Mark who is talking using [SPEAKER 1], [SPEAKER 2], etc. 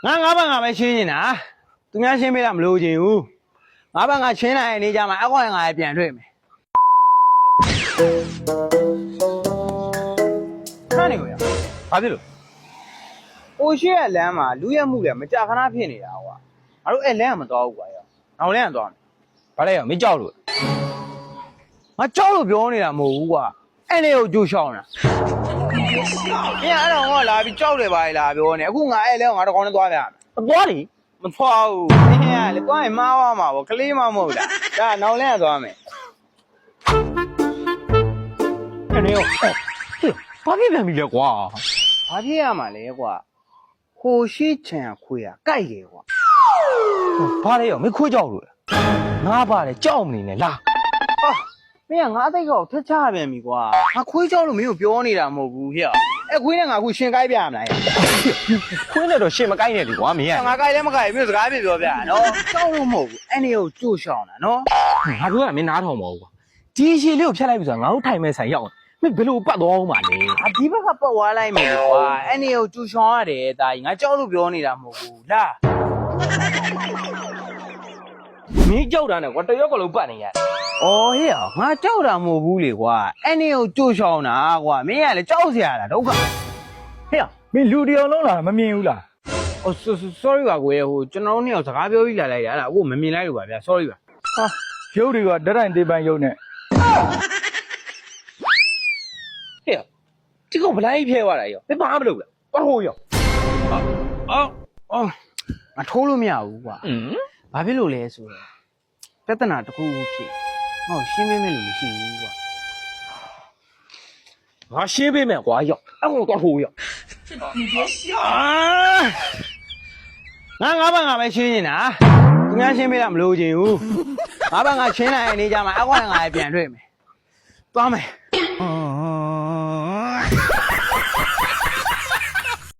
[SPEAKER 1] ငါဘာငါပဲရှင်းနေတာသူများရှင်းပေးတာမလို့ချင်ဘူးငါဘာငါရှင်းလိုက်နေကြမှာအကွာငါပြန်တွေ့မယ်ခါနေကိုရဘာဖြစ်လို့အိုရှိရဲ့လမ်းမှာလူရက်မှုလည်းမကြခဏဖြစ်နေတာကွာငါတို့အဲ့လမ်းကမတော်ဘူးကွာရောနောက်လမ်းကသွားမယ်ဘာလဲရောမကြောက်လို့ငါကြောက်လို့ပြောနေတာမဟုတ်ဘူးကွာအဲ့လေကိုကြိုးရှောင်းတာမင်းအဲ့တော့ငါလာပြီးကြောက်တယ်ပါလားပြောနေအခုငါအဲ့လဲငါတကောင်းနဲ့သွားပြရမယ်သွားလေမသွားဘူးမင်းကလေသွားရင်မားသွားမှာဗောကလေးမမဟုတ်လားဒါနောက်လမ်းကသွားမယ်အဲ့နေရောဘာဖြစ်ပြန်ပြီလဲကွာဘာဖြစ်ရမှာလဲကွာဟိုရှိချင်ခွေးကကြိုက်တယ်ကွာဘာလဲရောမခွေးကြောက်လို့ငါပါလေကြောက်မနေနဲ့လားမင်းကငါအသိကောထချပြန်ပြီကွာငါခွေးကြောက်လို့မင်းကိုပြောနေတာမဟုတ်ဘူးဟဲ့အဲ့ခွေးနဲ့ငါအခုရှင်ကိုက်ပြရမလားခွေးနဲ့တော့ရှင်မကိုက်နဲ့လေကွာမင်းကငါကိုက်လည်းမကိုက်ဘူးစကားပြောပြနော်ကြောက်လို့မဟုတ်ဘူးအဲ့နေကိုကြို့ရှောင်းတာနော်ငါတို့ကမင်းနားထောင်မဟုတ်ကွာဒီရှည်လေးကိုဖျက်လိုက်ပြီဆိုတာငါတို့ထိုင်မဲ့ဆိုင်ရောက်မင်းဘယ်လိုပတ်သွားအောင်မလဲဒီဘက်ကပတ်သွားလိုက်မယ်ကွာအဲ့နေကိုကြို့ရှောင်းရတယ်ဒါကြီးငါကြောက်လို့ပြောနေတာမဟုတ်ဘူးလားမင်းကြောက်တာနဲ့ကွာတရောက်ကလုံးပတ်နေရတယ်။အော်ဟေ့ငါကြောက်တာမဟုတ်ဘူးလေကွာ။အဲ့နေကိုကြို့ရှောင်းတာကွာ။မင်းကလည်းကြောက်เสียရတာဒုက္ခ။ဟေ့
[SPEAKER 2] မင်းလူတယောက်လုံးလာမမြင်ဘူးလား
[SPEAKER 1] ။အော် sorry ပါကွယ်ဟိုကျွန်တော်တို့နှစ်ယောက်စကားပြောပြီးလာလိုက်တာအဲ့ဒါအခုမမြင်လိုက်လို့ပါဗျာ sorry ပါ
[SPEAKER 2] ။ဟာရုပ်တွေကဓာတ်တိုင်တေးပန်းရုပ်နဲ့
[SPEAKER 1] ဟေ့ဒီကောင်ဗလိုက်ဖျဲသွားတာရော။မင်းဘာမှမလုပ်ဘူး။ဘာထိုးရော။အော်မထိုးလို့မရဘူးကွာ။ဘာဖြစ်လို့လဲဆိုတော့ပြဿနာတစ်ခုဖြစ်ဟောရှင်းပေးမယ်လို့မရှိဘူးကွာငါရှင်းပေးမယ်ကွာရောက်အဲ့ကောင်တော့ဟိုရောက်你别笑ငါဘာပဲရှင်းနေတာသူများရှင်းပေးတာမလို့ချင်ဘူးငါဘာငါရှင်းလိုက်နေကြမှာအကွာငါပြန်တွေ့မယ်သွားမယ်